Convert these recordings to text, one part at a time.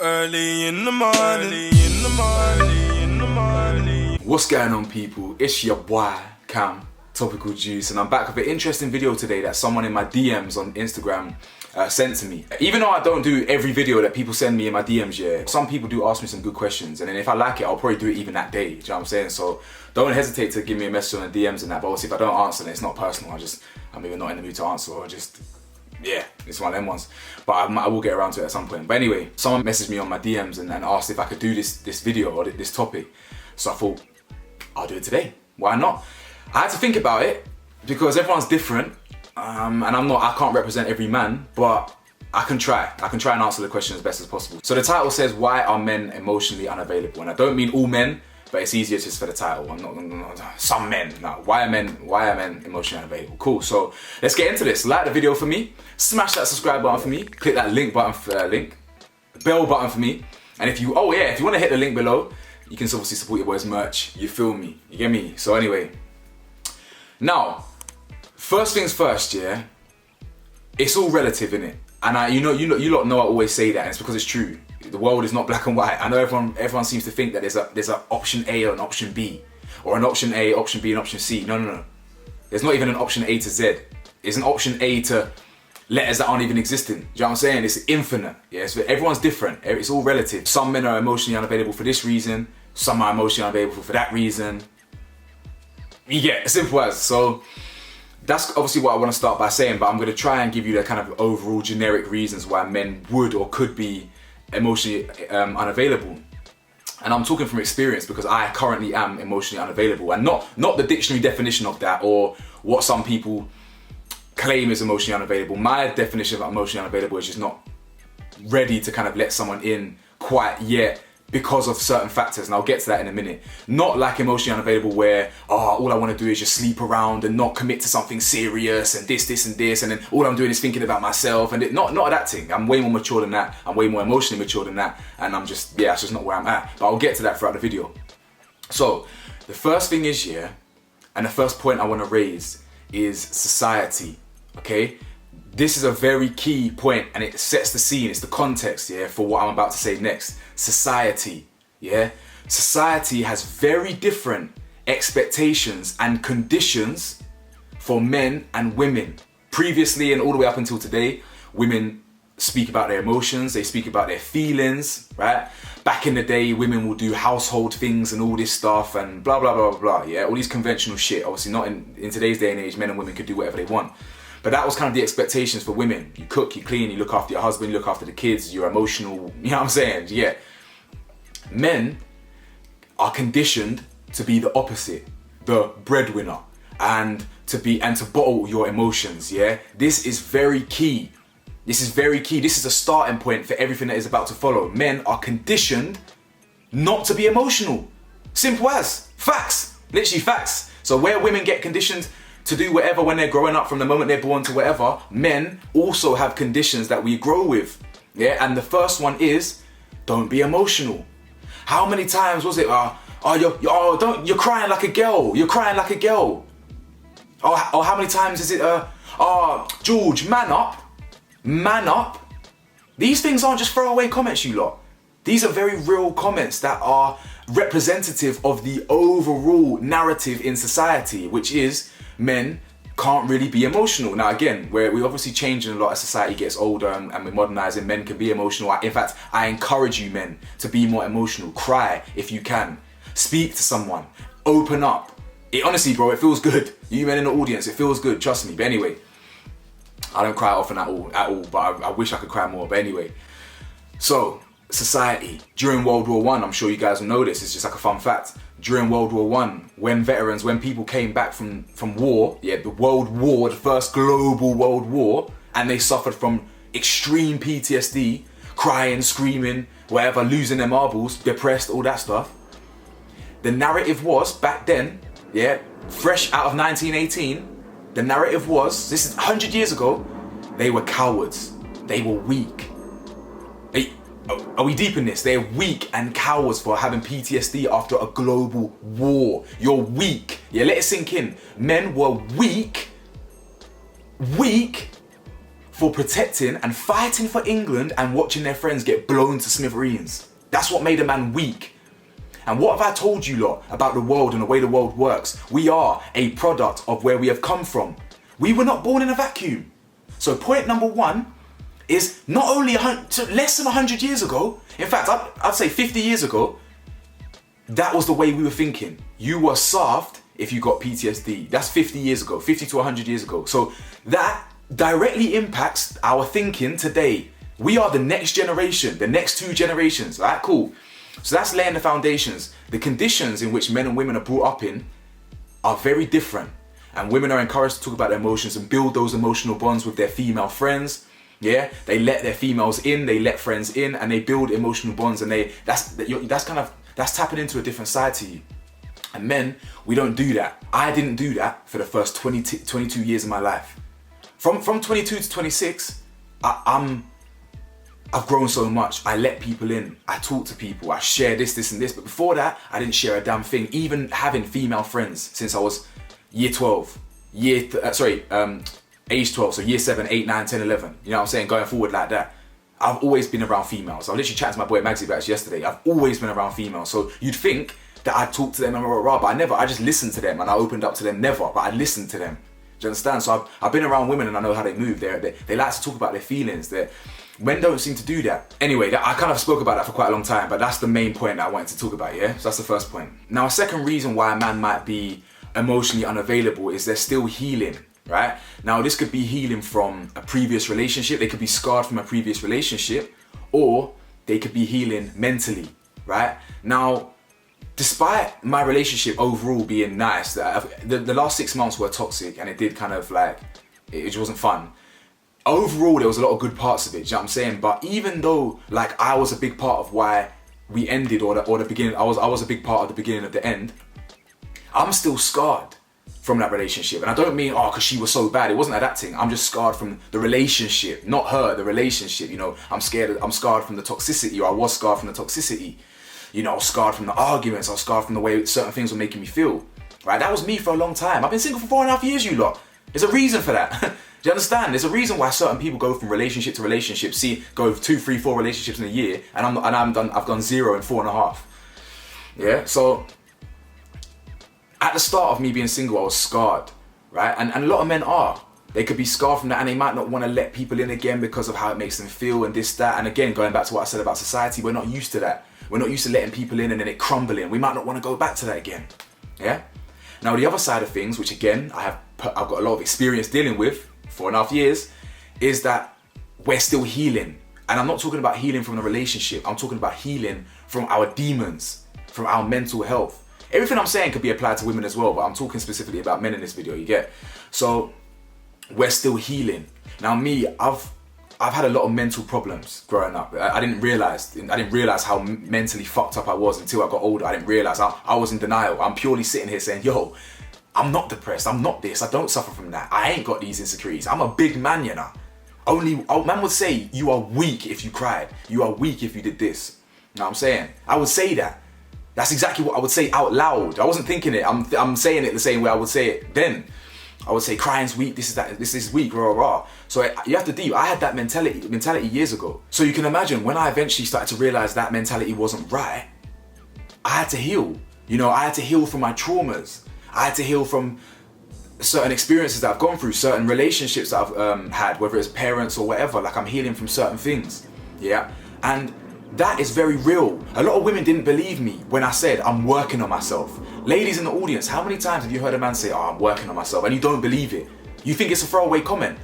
Early in the morning. What's going on, people? It's your boy Cam, Topical Juice, and I'm back with an interesting video today that someone in my DMs on Instagram sent to me. Even though I don't do every video that people send me in my DMs, yeah, some people do ask me some good questions, and then if I like it, I'll probably do it even that day. Do you know what I'm saying? So don't hesitate to give me a message on the DMs and that. But obviously, if I don't answer, then it's not personal. I'm even not in the mood to answer, or just. Yeah, it's one of them ones. But I will get around to it at some point. But anyway, someone messaged me on my DMs and asked if I could do this video or this topic. So I thought, I'll do it today. Why not? I had to think about it because everyone's different. And I can't represent every man, but I can try. I can try and answer the question as best as possible. So the title says, why are men emotionally unavailable? And I don't mean all men, but it's easier just for the title. I'm not some men. No, why are men emotionally unavailable? Cool. So let's get into this. Like the video for me. Smash that subscribe button for me. Click that link button bell button for me. And if you want to hit the link below, you can obviously support your boys' merch. You feel me? You get me? So anyway, now first things first, yeah. It's all relative, innit? And you lot know I always say that, and it's because it's true. The world is not black and white. I know everyone seems to think that there's an option A or an option B, or an option A, option B, and option C. No. There's not even an option A to Z. There's an option A to letters that aren't even existing. Do you know what I'm saying? It's infinite. Yeah, everyone's different. It's all relative. Some men are emotionally unavailable for this reason. Some are emotionally unavailable for that reason. Yeah, simple as. So that's obviously what I want to start by saying, but I'm going to try and give you the kind of overall generic reasons why men would or could be emotionally unavailable. And I'm talking from experience because I currently am emotionally unavailable, and not the dictionary definition of that or what some people claim is emotionally unavailable. My definition of emotionally unavailable is just not ready to kind of let someone in quite yet because of certain factors, and I'll get to that in a minute. Not like emotionally unavailable where all I want to do is just sleep around and not commit to something serious and this and this, and then all I'm doing is thinking about myself, and not that thing. I'm way more mature than that. I'm way more emotionally mature than that, and that's just not where I'm at. But I'll get to that throughout the video. So the first thing is, yeah, and the first point I want to raise is society. Okay? This is a very key point, and it sets the scene, it's the context, yeah, for what I'm about to say next. Society, yeah? Society has very different expectations and conditions for men and women. Previously and all the way up until today, women speak about their emotions, they speak about their feelings, right? Back in the day, women will do household things and all this stuff and blah, blah, blah, blah, blah, yeah? All these conventional shit. Obviously not in today's day and age, men and women could do whatever they want. But that was kind of the expectations for women. You cook, you clean, you look after your husband, you look after the kids, you're emotional, you know what I'm saying? Yeah. Men are conditioned to be the opposite, the breadwinner, and to bottle your emotions, yeah? This is very key. This is very key. This is a starting point for everything that is about to follow. Men are conditioned not to be emotional. Simple as. Facts. Literally facts. So where women get conditioned to do whatever when they're growing up, from the moment they're born to whatever, men also have conditions that we grow with. Yeah, and the first one is, don't be emotional. How many times was it, you're crying like a girl, you're crying like a girl. Or how many times is it, George, man up. These things aren't just throwaway comments, you lot. These are very real comments that are representative of the overall narrative in society, which is, men can't really be emotional. Now again, we obviously changing a lot as society gets older and we're modernizing. Men can be emotional. In fact, I encourage you men to be more emotional. Cry if you can. Speak to someone. Open up. It honestly, bro, it feels good. You men in the audience, it feels good, trust me. But anyway, I don't cry often at all, but I wish I could cry more. But anyway, so society during World War I, I'm sure you guys will know this, it's just like a fun fact. During World War I, when people came back from war, yeah, the World War, the first global World War, and they suffered from extreme PTSD, crying, screaming, whatever, losing their marbles, depressed, all that stuff. The narrative was, back then, yeah, fresh out of 1918, the narrative was, this is 100 years ago, they were cowards, they were weak. Are we deep in this? They're weak and cowards for having PTSD after a global war. You're weak. Yeah, let it sink in. Men were weak for protecting and fighting for England and watching their friends get blown to smithereens. That's what made a man weak. And what have I told you lot about the world and the way the world works? We are a product of where we have come from. We were not born in a vacuum. So point number one is not only less than 100 years ago, in fact, I'd say 50 years ago, that was the way we were thinking. You were soft if you got PTSD. That's 50 years ago, 50 to 100 years ago. So that directly impacts our thinking today. We are the next generation, the next two generations. All right, cool. So that's laying the foundations. The conditions in which men and women are brought up in are very different. And women are encouraged to talk about their emotions and build those emotional bonds with their female friends. Yeah, they let their females in, they let friends in, and they build emotional bonds. And that's tapping into a different side to you. And men, we don't do that. I didn't do that for the first 22 years of my life. From 22 to 26, I've grown so much. I let people in. I talk to people. I share this and this. But before that, I didn't share a damn thing. Even having female friends since I was year 12, age 12. So year 7, 8, 9, 10, 11. You know what I'm saying? Going forward like that. I've always been around females. I literally chatted to my boy Magsy about this yesterday. I've always been around females. So you'd think that I'd talk to them and but I never. I just listened to them and I opened up to them. Never, but I listened to them. Do you understand? So I've been around women and I know how they move. They like to talk about their feelings. Men don't seem to do that. Anyway, I kind of spoke about that for quite a long time, but that's the main point that I wanted to talk about, yeah? So that's the first point. Now, a second reason why a man might be emotionally unavailable is they're still healing, right? Now, this could be healing from a previous relationship. They could be scarred from a previous relationship, or they could be healing mentally, right? Now, despite my relationship overall being nice, the last 6 months were toxic and it did kind of like, it just wasn't fun. Overall, there was a lot of good parts of it, you know what I'm saying? But even though like I was a big part of why we ended or the beginning, I was a big part of the beginning of the end, I'm still scarred from that relationship. And I don't mean, because she was so bad. It wasn't that thing. I'm just scarred from the relationship, not her, the relationship. You know, I'm scarred from the toxicity, or I was scarred from the toxicity. You know, I was scarred from the arguments. I was scarred from the way certain things were making me feel, right? That was me for a long time. I've been single for 4.5 years, you lot. There's a reason for that. Do you understand? There's a reason why certain people go from relationship to relationship, go 2, 3, 4 relationships in a year, and I've done 0 in 4.5. Yeah, so at the start of me being single, I was scarred, right? And a lot of men are. They could be scarred from that, and they might not want to let people in again because of how it makes them feel and this, that. And again, going back to what I said about society, we're not used to that. We're not used to letting people in and then it crumbling. We might not want to go back to that again. Yeah. Now the other side of things, which again I've got a lot of experience dealing with. 4.5 years, is that we're still healing. And I'm not talking about healing from the relationship. I'm talking about healing from our demons, from our mental health. Everything I'm saying could be applied to women as well, but I'm talking specifically about men in this video, you get? So we're still healing. Now me, I've had a lot of mental problems growing up. I didn't realize how mentally fucked up I was until I got older. I didn't realize I was in denial. I'm purely sitting here saying, yo, I'm not depressed, I'm not this, I don't suffer from that. I ain't got these insecurities. I'm a big man, you know. Man would say, you are weak if you cried. You are weak if you did this. You know what I'm saying? I would say that. That's exactly what I would say out loud. I wasn't thinking it, I'm saying it the same way I would say it then. I would say crying's weak, this is weak, rah, rah. So you have to deal. I had that mentality years ago. So you can imagine when I eventually started to realize that mentality wasn't right, I had to heal. You know, I had to heal from my traumas. I had to heal from certain experiences that I've gone through, certain relationships that I've had, whether it's parents or whatever. Like I'm healing from certain things, yeah? And that is very real. A lot of women didn't believe me when I said I'm working on myself. Ladies in the audience, how many times have you heard a man say, I'm working on myself, and you don't believe it? You think it's a throwaway comment.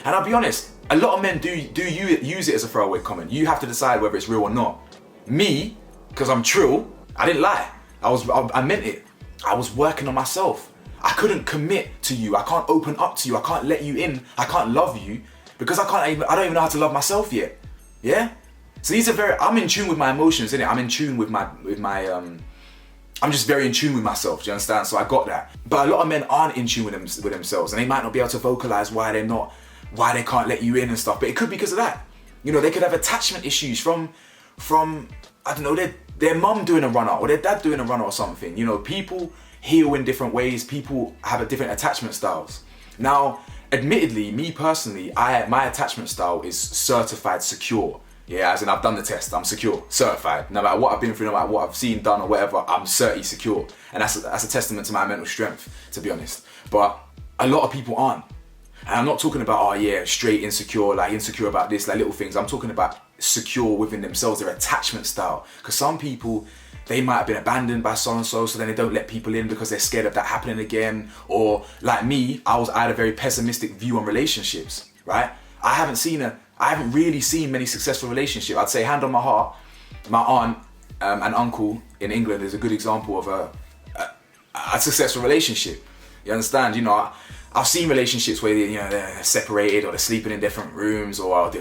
And I'll be honest, a lot of men do use it as a throwaway comment. You have to decide whether it's real or not. Me, because I'm true, I didn't lie. I meant it. I was working on myself. I couldn't commit to you. I can't open up to you. I can't let you in. I can't love you because I don't even know how to love myself yet. Yeah? So I'm in tune with my emotions, innit? I'm in tune with I'm just very in tune with myself, do you understand? So I got that. But a lot of men aren't in tune with themselves, and they might not be able to vocalize why they can't let you in and stuff. But it could be because of that. You know, they could have attachment issues from I don't know, their mum doing a runner or their dad doing a runner or something. You know, people heal in different ways. People have a different attachment styles. Now, admittedly, me personally, my attachment style is certified secure. Yeah, as in I've done the test, I'm secure, certified. No matter what I've been through, no matter what I've seen, done or whatever, I'm certainly secure. And that's a testament to my mental strength, to be honest. But a lot of people aren't. And I'm not talking about, oh yeah, straight insecure, like insecure about this, like little things. I'm talking about secure within themselves, their attachment style. Because some people, they might have been abandoned by so-and-so, so then they don't let people in because they're scared of that happening again. Or like me, I had a very pessimistic view on relationships, right? I haven't really seen many successful relationships. I'd say, hand on my heart, my aunt and uncle in England is a good example of a successful relationship. You understand? You know, I've seen relationships where they're separated or they're sleeping in different rooms or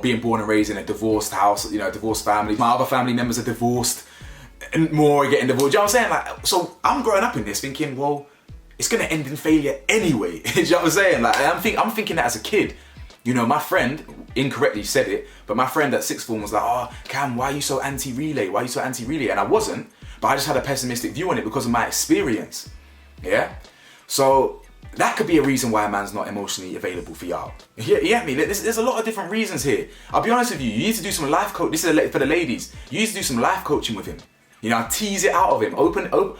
being born and raised in a divorced house, a divorced family. My other family members are divorced and more are getting divorced. You know what I'm saying? Like, so I'm growing up in this thinking, well, it's gonna end in failure anyway. You know what I'm saying? Like, I'm thinking that as a kid. My friend incorrectly said it, but my friend at sixth form was like, oh, Cam, why are you so anti-relay? Why are you so anti-relay? And I wasn't, but I just had a pessimistic view on it because of my experience. Yeah? So that could be a reason why a man's not emotionally available for y'all. You get me? There's a lot of different reasons here. I'll be honest with you, you need to do some life coaching. This is for the ladies. You need to do some life coaching with him. Tease it out of him.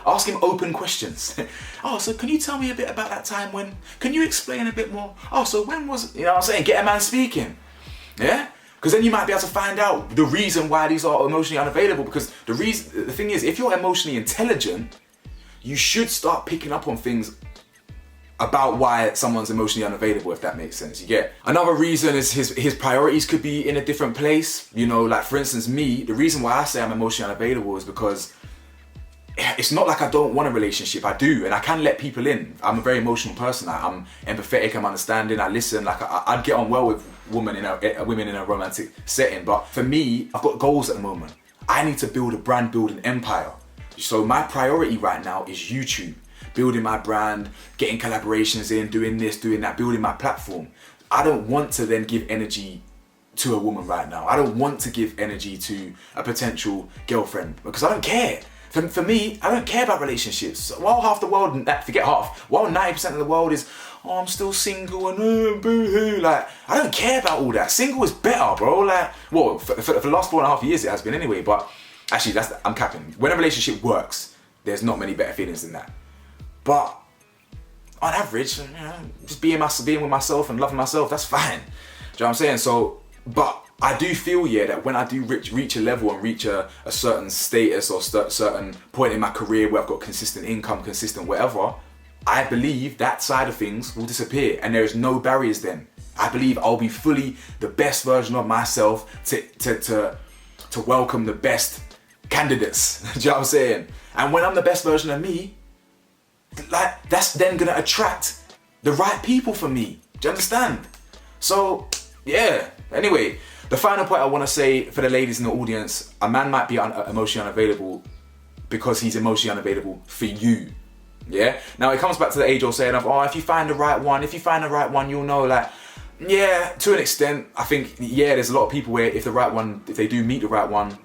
Ask him open questions. Oh, so can you tell me a bit about that time when? Can you explain a bit more? Oh, so when was? You know what I'm saying? Get a man speaking. Yeah? Because then you might be able to find out the reason why these are emotionally unavailable. Because the thing is, if you're emotionally intelligent, you should start picking up on things about why someone's emotionally unavailable, if that makes sense. You get? Another reason is his priorities could be in a different place. Like for instance, me, the reason why I say I'm emotionally unavailable is because it's not like I don't want a relationship. I do, and I can let people in. I'm a very emotional person. I'm empathetic, I'm understanding, I listen. Like I'd get on well with women in a romantic setting. But for me, I've got goals at the moment. I need to build a brand building empire. So my priority right now is YouTube. Building my brand, getting collaborations in, doing this, doing that, building my platform. I don't want to then give energy to a woman right now. I don't want to give energy to a potential girlfriend because I don't care. For me, I don't care about relationships. While half the world, forget half, while 90% of the world is, oh, I'm still single and boo-hoo. Like, I don't care about all that. Single is better, bro. Like, well, for the last 4.5 years it has been anyway, but actually I'm capping. When a relationship works, there's not many better feelings than that. But on average, just being with myself and loving myself, that's fine. Do you know what I'm saying? So, but I do feel, that when I do reach a level and reach a certain status or certain point in my career where I've got consistent income, consistent whatever, I believe that side of things will disappear and there is no barriers then. I believe I'll be fully the best version of myself to welcome the best candidates. Do you know what I'm saying? And when I'm the best version of me, like, that's then gonna attract the right people for me. Do you understand? So, yeah. Anyway, the final point I want to say for the ladies in the audience, a man might be emotionally unavailable because he's emotionally unavailable for you. Yeah? Now, it comes back to the age-old saying of, oh, if you find the right one, you'll know, like, yeah, to an extent, I think, there's a lot of people where if they do meet the right one,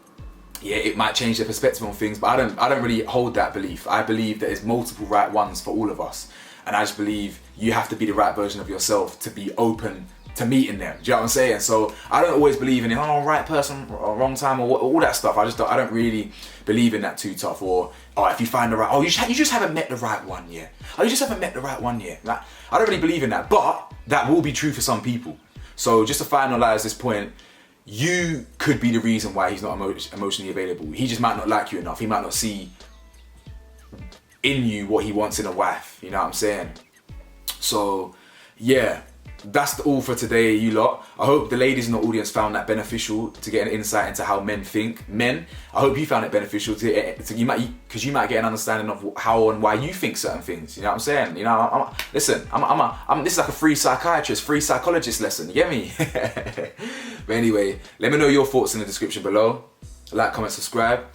it might change their perspective on things, but I don't really hold that belief. I believe that there's multiple right ones for all of us. And I just believe you have to be the right version of yourself to be open to meeting them. Do you know what I'm saying? So I don't always believe in right person, or wrong time, or all that stuff. I don't really believe in that too tough. Or, if you find the right, you just haven't met the right one yet. Oh, you just haven't met the right one yet. Like, I don't really believe in that, but that will be true for some people. So just to finalize this point, you could be the reason why he's not emotionally available. He just might not like you enough. He might not see in you what he wants in a wife. You know what I'm saying? So, yeah, that's all for today, you lot. I hope the ladies in the audience found that beneficial to get an insight into how men think. Men, I hope you found it beneficial because you might get an understanding of how and why you think certain things. You know what I'm saying? This is like a free psychologist lesson. You get me? But anyway, let me know your thoughts in the description below. Like, comment, subscribe,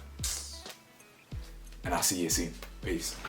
and I'll see you soon. Peace.